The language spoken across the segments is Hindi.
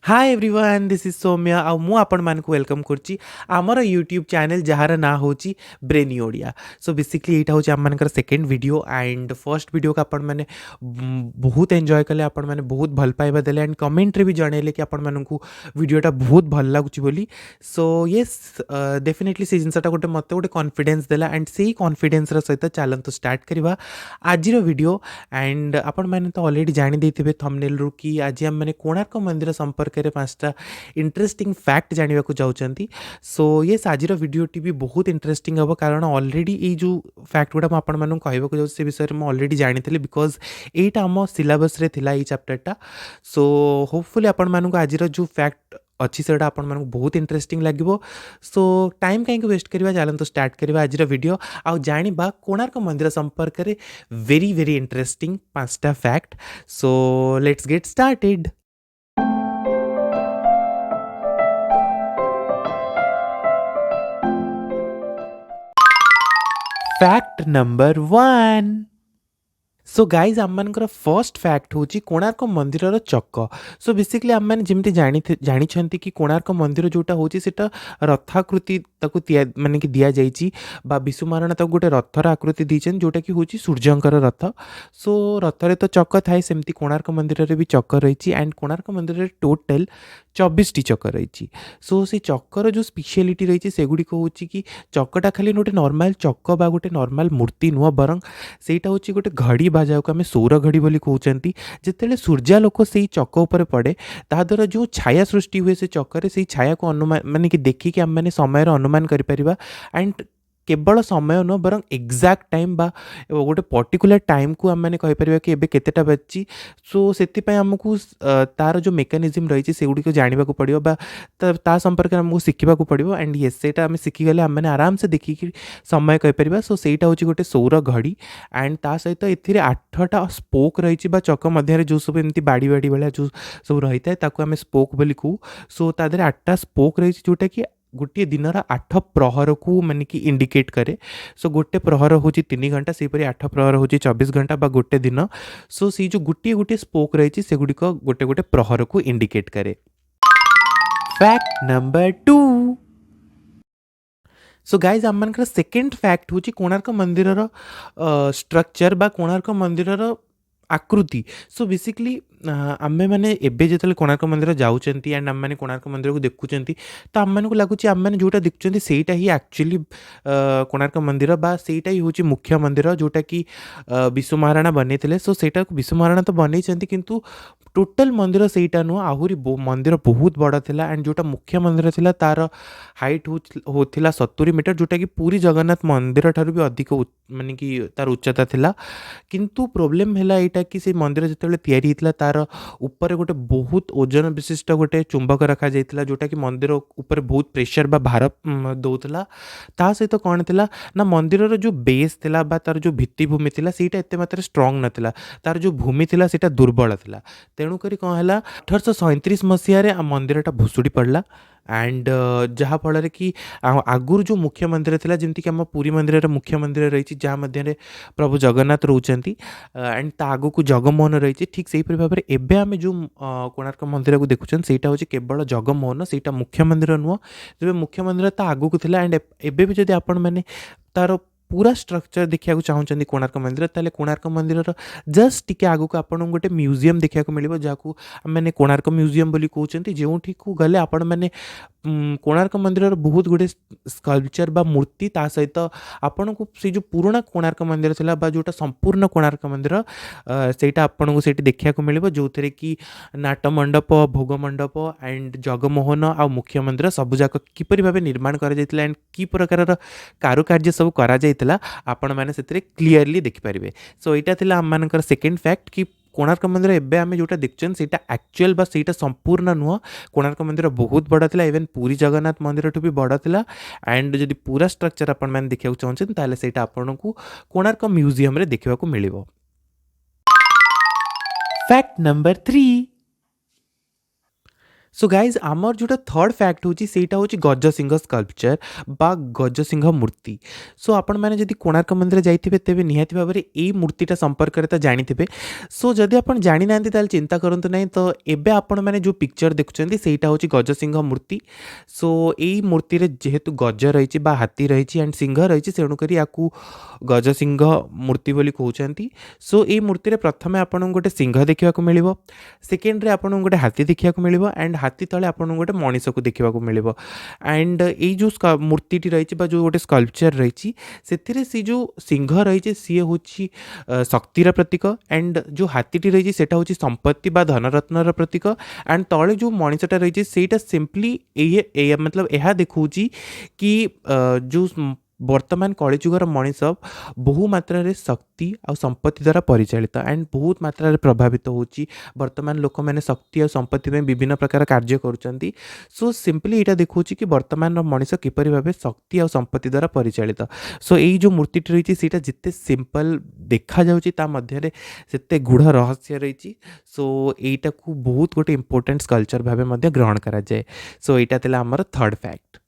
Hi everyone this is Saumya आ मु आपण मान को वेलकम करची आमर यूट्यूब चैनल जार ना होची ब्रेनी ओडिया। सो बेसिकली यहाँ हूँ आम मान second video and first video को आपण मैंने बहुत एंजॉय कले, आपण मैंने बहुत भल पाइबा देले एंड कमेंट रे भी जनइले कि आपण मानकू वीडियोटा बहुत भल लगुच बोली। सो येस डेफिनेटली से जिनसा गोटे मत गोटे कॉन्फिडेंस देला एंड से कॉन्फिडेंस सहित चलतु स्टार्ट करवा आज वीडियो। एंड आपण मैंने तो ऑलरेडी जानी देथिबे थंबनेल रु कि आज हम मैंने कोणार्क मंदिर संपर्क में पांचटा इंटरेस्टिंग फैक्ट जानवा चाहते। सो ये आज वीडियोटी भी बहुत इंटरेस्टिंग हम कारण ऑलरेडी ये जो फैक्ट गुड़ा मुझे कहवाक जाऊँ से विषय में ऑलरेडी जानी बिकज यहीटा आम सिलेबस रे थिला ये चैप्टरटा। सो होपफुली आपण मानक आज जो फैक्ट अच्छी से आपण मानक बहुत इंटरेस्टिंग लगे। सो टाइम कहीं वेस्ट करवा चलते स्टार्ट करवा आज वीडियो आउ जानिबा कोणार्क मंदिर संपर्क में वेरी वेरी इंटरेस्टिंग पांचटा fact. So let's get started. Fact number 1। So guys आम मानकर फर्स्ट फैक्ट हूँ कोणार्क मंदिर चक। सो बेसिकली आम मैंने जमी जानी कि कोणार्क मंदिर जोटा हूँ सेटा रथाकृति माने कि दि जाइए विशु महाराणा तक गोटे रथर आकृति दीचन जोटा कि हूँ सूर्यंकर रथ। सो रथरे तो चक थाए सेमती कोणार्क मंदिर रे भी चक रही एंड कोणार्क मंदिर टोटल 24 टी चक रही। सो से चक्कर जो स्पेशलिटी रही से गुड़िक हूँ कि चकटा खाली गोटे नॉर्मल चक बा गोटे नॉर्मल मूर्ति नुह बरं सेटा हूँ गोटे घड़ी बा जाको आम सौर घड़ी बोली कहते जिते सूर्यालोक से चक उपर पड़े ता द्वारा जो छाया सृष्टि हुए से चक्कर से छाया को अनुमान माने कि देखिए आम मैंने समय अनुमान करें एंड केवल समय नुह बरं एक्जाक्ट टाइम बा गोटे पर्टिकुलर टाइम को आम मैंने कहीपर कि एबे केतेटा बाजी। सो से आमको तार जो मेकानिजम रही से गुड़िक जानवा पड़ो ता संपर्क में आमको शिखा पड़ो एंड ये से आम शिखिगले आम मैंने आराम से देखिक समय कहीपर। सो सेटा हूँ गोटे सौर घड़ी एंड ता सहित ए 8टा स्पोक रही चक मध्य जो सब एमती बाड़ी बाड़ी भाया जो सब रही है आम स्पोक बोली कहू। सो ता 8टा स्पोक रही जोटा कि गोटे दिन 8 प्रहर को माने कि इंडिकेट करे। सो गोटे प्रहर हूँ 3 घंटा सेपरी 8 प्रहर हूँ 24 घंटा बा गोटे दिन। सो सी जो गोटे गोटे स्पोक रही से गुड़िक गोटे गोटे प्रहर को इंडिकेट करे। Fact number 2। सो गाइज आम मान सेकेंड फैक्ट हूँ कोणार्क मंदिर स्ट्रक्चर बा कोणार्क मंदिर आकृति। सो बेसिकली आमे मैंने एबे जो कोणार्क मंदिर जाऊँगी एंड आम मैंने कोणार्क मंदिर को देखुंत तो आम को लगुच आम मैंने जोटा देखुं सेटा ही एक्चुअली कोणार्क मंदिर बा सेटा ही हूँ मुख्य मंदिर जोटा कि विशु महाराणा बनई। सो सेटा विशु महाराणा तो बनई किंतु टोटल मंदिर सेटा नुह आहरी मंदिर बहुत बड़ा थिला एंड जोटा मुख्य मंदिर थिला तार हाइट होता 70 मीटर जोटा कि पूरी जगन्नाथ मंदिर ठारू भी अधिक माने कि तार उच्चता थिला। किंतु प्रोब्लेम है यहाँ कि से मंदिर जो तैयारी तार ऊपर गोटे बहुत ओजन विशिष्ट गोटे चुंबक रखा जाता जोटा कि मंदिर ऊपर बहुत प्रेशर बा भार दौला। ता सहित कौन थी ना मंदिर जो बेस थिला बा तार जो भित्तिभूमि थिला सेटा एते मात्रा स्ट्रंग नथिला तार जो भूमि थिला सेटा दुर्बल थिला। तेणुकरी कौन है 1837 मसीह मंदिरटा भुशुड़ी पड़ला एंड जहाँफल कि आगुर जो मुख्य मंदिर था जमीक आम पुरी मंदिर मुख्य मंदिर रही जहाँ मध्य प्रभु जगन्नाथ रोचंती एंड ता आगु को जगमोहन रही ठीक से भाव में एबे आम जो कोणार्क मंदिर को देखुं सेटा हूँ केवल जगमोहन सेटा मुख्य मंदिर नुह जब मुख्य मंदिर ता आगु को थिला एंड एबे भी जब आपण मैंने तार पूरा स्ट्रक्चर देखा चाहते कोणार्क मंदिर ताले कोणार्क मंदिर जस्ट टिके आगु को आपन गोटे म्यूजियम देखा मिले जहाँ मैंने कोणार्क म्यूजियम बोली कहते जो को गले आपण मैंने कोणार्क मंदिर बहुत गुड़े स्कल्पचर बा मूर्ति ता सहित आपण को से जो पुराना कोणार्क मंदिर थिला बा जोटा संपूर्ण कोणार्क मंदिर सेटा आपण को सेठी देखा मिले जो थे कि नाट मंडप भोग मंडप एंड जगमोहन आ मुख्य मंदिर सबुजाक किपरि भाबे निर्माण करा जायतिला एंड कि प्रकार कारुकार्य सब करा जायतिला आपण माने सेतरे क्लियरली देखि परिबे। सो एटा थिला हम मानकर सेकेंड फैक्ट कि कोणार्क मंदिर एबे आमे जोटा देखछन सेटा एक्चुअल बा सेटा संपूर्ण नुह कोणार्क मंदिर बहुत बड़ा थिला इवन पूरी जगन्नाथ मंदिर ठू भी बड़ा थिला एंड जदि पूरा स्ट्रक्चर आपण माने देखिया चाहछन ताले सेटा आपण को कोणार्क म्यूजियम रे देखिबा को मिलिबो। Fact number 3। सो गाइज आमर जोटा थर्ड फैक्ट होची सेटा होची गजसिंह स्कल्पचर बा गजसिंह मूर्ति। सो आपण मैंने जदि कोणार्क मंदिर जाइथिबे तेबे निहाती भाबरे एई मूर्तिटा संपर्क तो जानिथिबे। सो जदि आपण जानि नांती ताल चिंता करंतु नाही तो एबे आपण मैंने जो पिक्चर देखुचंती सेटा होची गजसिंह मूर्ति। सो एई मूर्ति रे जेहेतु गज रहिछि बा हाथी रहिछि एंड सिंह रहिछि सेणु करी याकू गजसिंह मूर्ति बोली कहउचंती। सो एई मूर्ति रे प्रथमे आपण गोटे सिंह देखिबा को मिलिबो, सेकेंड रे आपण गोटे हाथी देखिबा को मिलिबो एंड हाथी तले आपन गोटे मनीष को देखा मिल एंड ये जो मूर्ति रही जो गोटे स्कल्पचर रही से जो सिंह रही सी हूँ शक्तिर प्रतीक एंड जो हाथी रही है हूँ संपत्ति बा धनरत्नर प्रतीक एंड तले जो मनीषटा रही है सिंपली मतलब यह देखा कि जो वर्तमान कलिजुगर मनीष बहु मात्रा रे शक्ति और संपत्ति द्वारा परिचालित एंड बहुत मात्रा रे प्रभावित होची। वर्तमान लोक मैंने शक्ति और संपत्ति में विभिन्न प्रकार कार्य करुचंती। सो सिंपली यहाँ देखा कि वर्तमान मनीष किपरि भाबे शक्ति और संपत्ति द्वारा परिचालित। सो यही जो मूर्ति रही है जिते सिंपल देखा जाउची ता मध्य रे सेते गूढ़ रहस्य रही। सो एटा को बहुत गोटे इंपोर्टेंट कल्चर भाबे मध्य ग्रहण करा जाए। सो एटा थिला हमर थर्ड फैक्ट।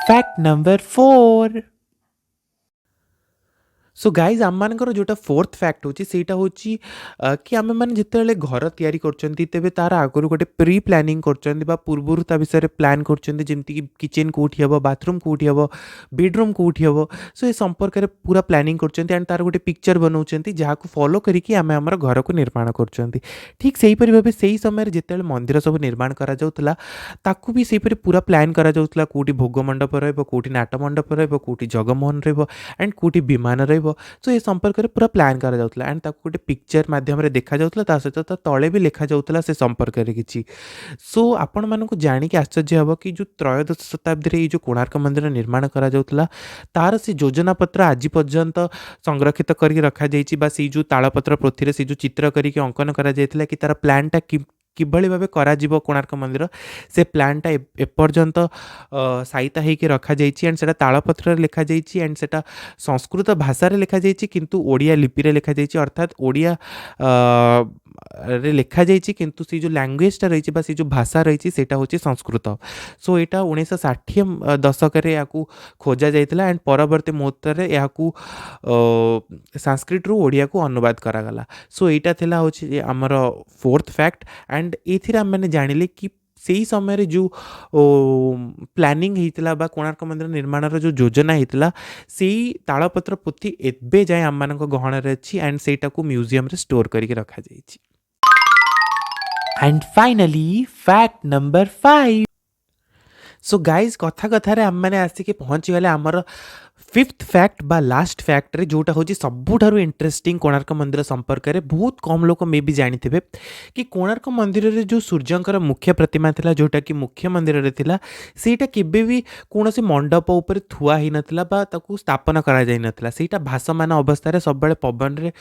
Fact number 4। सो गाइज आम मानकर जोटा फोर्थ फैक्ट होची सेटा होची कि आम मैंने जिते घर तैयारी करचंती तेबे तार आगुरी गोटे प्री प्लानिंग करचंती बा पूर्वरु ता विषय प्लान करचंती जेमती कि किचन कोठी हबो, बाथरूम कोठी हबो, बेडरूम कोठी हबो। सो ए संपर्क रे पूरा प्लानिंग करचंती एंड तार गोटे पिक्चर बनाउचंती जहा को फॉलो करिकि आमे हमर घर को निर्माण करचंती। ठीक सेही परि भाबे सेही समय रे जेतेले मंदिर सब निर्माण करा जाउतला ताकू भी सेही परि पूरा प्लान करा जाउतला कोठी भोग मंडप रहबो, कोठी नाट मंडप रहबो, कोठी जगमोहन रहबो एंड कोठी विमान रहबो। सो ये संपर्क में पूरा प्लान करा जाउतला एंड ताको गोटे पिक्चर माध्यम रे देखा जाउतला ता सहित ता तळे भी लिखा जाउतला से संपर्क रे किछि। सो आपण मानको जानि कि आश्चर्य हबो कि जो त्रयोदश शताब्दी रे जो कोणार्क मंदिर निर्माण करा जाउतला तार से योजना पत्र आज पर्यंत संरक्षित करके रखा जाइछि बा से जो तालपत्र पोथी रे से जो चित्र करके अंकन करा जाइतला कि तार प्लानटा किभଳି ଭାବେ କରାଯିବ କୋଣାର୍କ ମନ୍ଦିର ସେ ପ୍ଲାନ୍ଟା ଏପର୍ଯ୍ୟନ୍ତ ସାଇତା ହେଇକି ରଖାଯାଇଛି ଏଣ୍ଡ ସେଟା ତାଳପତ୍ରରେ ଲେଖାଯାଇଛି ଏଣ୍ଡ ସେଟା ସଂସ୍କୃତ ଭାଷାରେ ଲେଖାଯାଇଛି କିନ୍ତୁ ଓଡ଼ିଆ ଲିପିରେ ଲେଖାଯାଇଛି ଅର୍ଥାତ୍ ଓଡ଼ିଆ ରେ ଲେଖାଯାଇଛି କିନ୍ତୁ ସେ ଯେଉଁ ଲାଙ୍ଗୁଏଜଟା ରହିଛି ବା ସେ ଯେଉଁ ଭାଷା ରହିଛି ସେଇଟା ହେଉଛି ସଂସ୍କୃତ। ସୋ ଏଇଟା 1960 ଦଶକରେ ଏହାକୁ ଖୋଜା ଯାଇଥିଲା ଏଣ୍ଡ ପରବର୍ତ୍ତୀ ମୁହୂର୍ତ୍ତରେ ଏହାକୁ ସାଂସ୍କ୍ରିଟରୁ ଓଡ଼ିଆକୁ ଅନୁବାଦ କରାଗଲା। ସୋ ଏଇଟା ଥିଲା ହେଉଛି ଆମର ଫୋର୍ଥ ଫ୍ୟାକ୍ଟ एंड एथिरे आम मैंने जानिले कि सेही समय जो प्लानिंग होता बा कोणार्क मंदिर निर्माण जो योजना होता सेही तालपत्र पोथी एबे जाए आम मान गहण अच्छी एंड सेटा को म्यूजियम रे स्टोर करके रखा जाइछि। And finally fact number 5। So guys कथा कथार आम मैंने आसिक पहुँची गले आमर फिफ्थ फैक्ट बा लास्ट फैक्ट रे जोटा हूँ सबुठारु इंटरेस्टिंग कोणार्क मंदिर संपर्क में बहुत कम लोग मे भी जानी कि कोणार्क मंदिर रे जो सूर्यंकर मुख्य प्रतिमा थिला जोटा कि मुख्य मंदिर रे थिला सेटा केबे भी कौनसी मंडप उपर थुआ ही नथिला बा ताकू स्थापना करा जाई नथिला सेटा भासमान अवस्था रे सब बेले पवन रे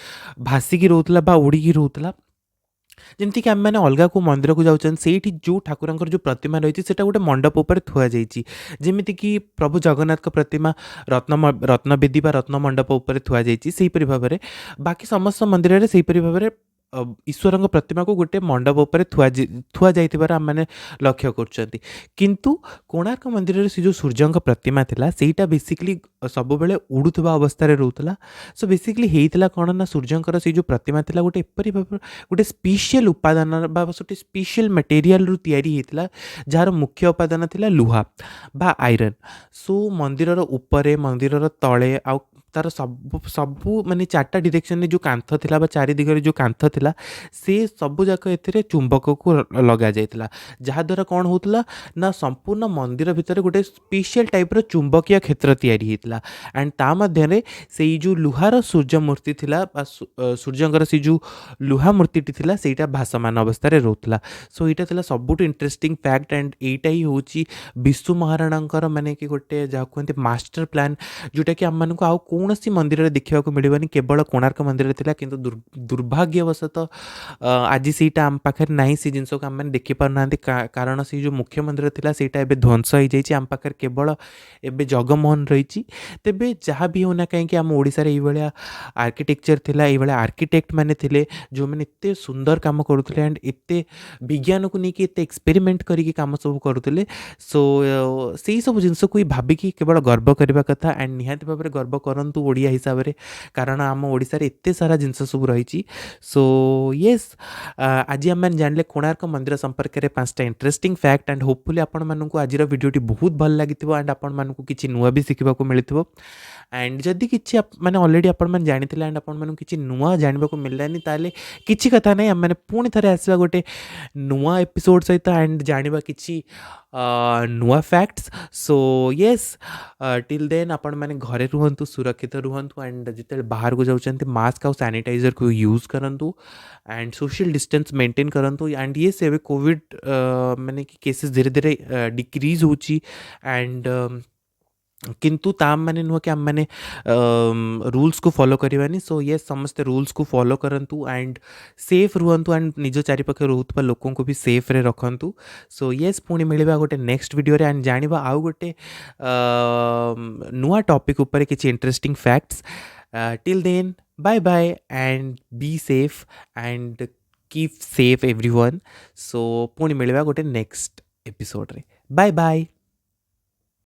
भासिकी रहउतला बा उड़ीकी रहउतला। जमती कि आम मैंने अलग को मंदिर को जाऊँ से जो ठाकुर जो प्रतिमा रही है गोटे मंडप उपर थुआ जाइए जमीती कि प्रभु जगन्नाथ प्रतिमा रत्नवेदी रत्न मंडप उपर थुआ जाइए भाव में बाकी समस्त मंदिर में से भाव में ईश्वर प्रतिमा को गोटे मंडप उपर थुआ जाइथिबार आम मैंने लक्ष्य कर किंतु कोणार्क मंदिर से जो सूर्य प्रतिमा थिला सेटा बेसिकली सब बेले उड़ुवा अवस्था रहउतला। सो बेसिकली हेइतला कौन ना सूर्यंकर से जो प्रतिमा थिला गोटे एपरी भाव गोटे स्पेशल उपादान बा गोटे स्पेशल मटेरियल रु तैयारी हेइतला जार मुख्य उपादान थिला लुहा बा आयरन। सो मंदिर उपरे मंदिर तले आ तार सबू माने चार्टा डिरेक्शन जो कांथ थिला बा चारि दिगरे जो कांथ थिला से सबू जाक एथिरे चुंबक को लगा जाइतला जहा द्वारा कौन होतला ना संपूर्ण मंदिर भितर गोटे स्पेशल टाइप रो चुंबकीय क्षेत्र तैयारी हेतला एंड ता मध्य रे सेई जो लुहार सूर्य मूर्ति थिला बा सूर्यंकर से जो लुहा मूर्ति थिला सेटा भासमान अवस्था रे रहउतला। सो एटा थिला सबुट इंटरेस्टिंग फैक्ट एंड एटा ही होची विष्णु महाराणांकर माने कि गोटे जा कहते मास्टर प्लान जोटा कि आम मानक आउ କୌଣସି ମନ୍ଦିରରେ ଦେଖିବାକୁ ମିଳିବନି, କେବଳ କୋଣାର୍କ ମନ୍ଦିରରେ ଥିଲା। କିନ୍ତୁ ଦୁର୍ଭାଗ୍ୟବଶତଃ ଆଜି ସେଇଟା ଆମ ପାଖରେ ନାହିଁ, ସେ ଜିନିଷକୁ ଆମେମାନେ ଦେଖିପାରୁନାହାନ୍ତି, କାରଣ ସେଇ ଯେଉଁ ମୁଖ୍ୟ ମନ୍ଦିର ଥିଲା ସେଇଟା ଏବେ ଧ୍ୱଂସ ହେଇଯାଇଛି। ଆମ ପାଖରେ କେବଳ ଏବେ ଜଗମୋହନ ରହିଛି। ତେବେ ଯାହା ବି ହେଉନା କାହିଁକି, ଆମ ଓଡ଼ିଶାରେ ଏଇଭଳିଆ ଆର୍କିଟେକ୍ଚର ଥିଲା, ଏଇଭଳିଆ ଆର୍କିଟେକ୍ଟ ମାନେ ଥିଲେ ଯେଉଁମାନେ ଏତେ ସୁନ୍ଦର କାମ କରୁଥିଲେ ଆଣ୍ଡ ଏତେ ବିଜ୍ଞାନକୁ ନେଇକି ଏତେ ଏକ୍ସପେରିମେଣ୍ଟ କରିକି କାମ ସବୁ କରୁଥିଲେ। ସୋ ସେଇ ସବୁ ଜିନିଷକୁ ହିଁ ଭାବିକି କେବଳ ଗର୍ବ କରିବା କଥା। ଆଣ୍ଡ ନିହାତି ଭାବରେ ଗର୍ବ କରନ୍ତୁ ଓଡ଼ିଆ ହିସାବରେ, କାରଣ ଆମ ଓଡ଼ିଶାରେ ଏତେ ସାରା ଜିନିଷ ସବୁ ରହିଛି। ସୋ ୟେସ୍, ଆଜି ଆମେମାନେ ଜାଣିଲେ କୋଣାର୍କ ମନ୍ଦିର ସମ୍ପର୍କରେ 5ଟା ଇଣ୍ଟରେଷ୍ଟିଂ ଫ୍ୟାକ୍ଟ। ଆଣ୍ଡ ହୋପଫୁଲି ଆପଣମାନଙ୍କୁ ଆଜିର ଭିଡ଼ିଓଟି ବହୁତ ଭଲ ଲାଗିଥିବ ଆଣ୍ଡ ଆପଣମାନଙ୍କୁ କିଛି ନୂଆ ବି ଶିଖିବାକୁ ମିଳିଥିବ। ଆଣ୍ଡ ଯଦି କିଛି ମାନେ ଅଲରେଡ଼ି ଆପଣମାନେ ଜାଣିଥିଲେ ଆଣ୍ଡ ଆପଣମାନଙ୍କୁ କିଛି ନୂଆ ଜାଣିବାକୁ ମିଳିଲାନି, ତାହେଲେ କିଛି କଥା ନାହିଁ, ଆମେମାନେ ପୁଣି ଥରେ ଆସିବା ଗୋଟେ ନୂଆ ଏପିସୋଡ଼ ସହିତ ଆଣ୍ଡ ଜାଣିବା କିଛି ନୂଆ facts. So yes, till then ଆପଣମାନେ ଘରେ ରୁହନ୍ତୁ, ସୁରକ୍ଷିତ ରୁହନ୍ତୁ ଆଣ୍ଡ ଯେତେବେଳେ ବାହାରକୁ ଯାଉଛନ୍ତି ମାସ୍କ ଆଉ ସାନିଟାଇଜର୍କୁ ୟୁଜ୍ କରନ୍ତୁ ଆଣ୍ଡ ସୋସିଆଲ୍ ଡିଷ୍ଟାନ୍ସ ମେଣ୍ଟେନ୍ କରନ୍ତୁ। ଆଣ୍ଡ ୟେସ୍, ଏବେ କୋଭିଡ଼ ମାନେ କି କେସେସ୍ ଧୀରେ ଧୀରେ ଡିକ୍ରିଜ୍ ହେଉଛି ଆଣ୍ଡ କିନ୍ତୁ ତା ମାନେ ନୁହଁ କି ଆମେମାନେ ରୁଲ୍ସକୁ ଫଲୋ କରିବାନି। ସୋ ୟେସ୍, ସମସ୍ତେ ରୁଲ୍ସକୁ ଫଲୋ କରନ୍ତୁ ଆଣ୍ଡ ସେଫ୍ ରୁହନ୍ତୁ ଆଣ୍ଡ ନିଜ ଚାରିପାଖରେ ରହୁଥିବା ଲୋକଙ୍କୁ ବି ସେଫ୍ରେ ରଖନ୍ତୁ। ସୋ ୟେସ୍, ପୁଣି ମିଳିବା ଗୋଟେ ନେକ୍ସଟ ଭିଡ଼ିଓରେ ଆଣ୍ଡ ଜାଣିବା ଆଉ ଗୋଟେ ନୂଆ ଟପିକ୍ ଉପରେ କିଛି interesting facts. Till then bye bye and be safe and keep safe everyone. So ପୁଣି ମିଳିବା ଗୋଟେ ନେକ୍ସଟ ଏପିସୋଡ଼ରେ। Bye bye.